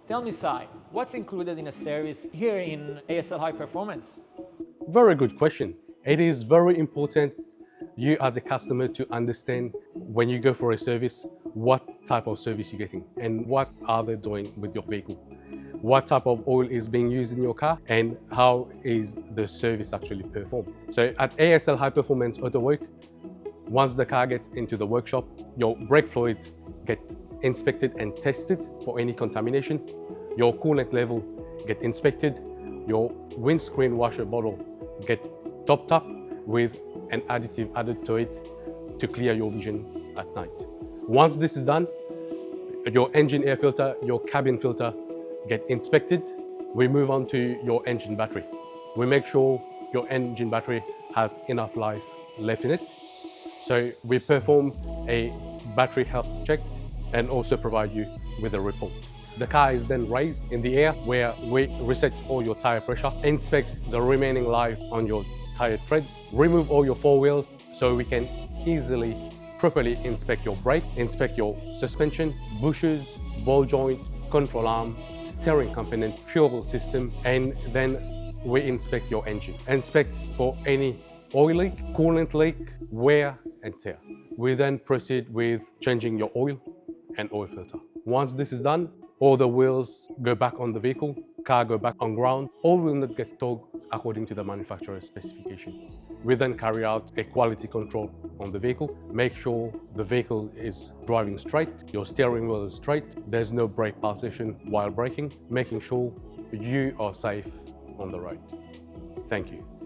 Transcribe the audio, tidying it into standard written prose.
Tell me, Sai, what's included in a service here in ASL High Performance? Very good question. It is very important you as a customer to understand when you go for a service, what type of service you're getting and what are they doing with your vehicle. What type of oil is being used in your car and how is the service actually performed. So at ASL High Performance Auto Work, once the car gets into the workshop, your brake fluid get inspected and tested for any contamination. Your coolant level get inspected. Your windscreen washer bottle get topped up with an additive added to it to clear your vision at night. Once this is done, your engine air filter, your cabin filter get inspected. We move on to your engine battery. We make sure your engine battery has enough life left in it. So we perform a battery health check and also provide you with a report. The car is then raised in the air where we reset all your tire pressure, inspect the remaining life on your tire treads, remove all your four wheels so we can easily, properly inspect your brake, inspect your suspension, bushes, ball joint, control arm, steering component, fuel system, and then we inspect your engine. Inspect for any oil leak, coolant leak, wear and tear. We then proceed with changing your oil and oil filter. Once this is done, all the wheels go back on the vehicle, car go back on ground, all will not get towed according to the manufacturer's specification. We then carry out a quality control on the vehicle, make sure the vehicle is driving straight, your steering wheel is straight, there's no brake pulsation while braking, making sure you are safe on the road. Thank you.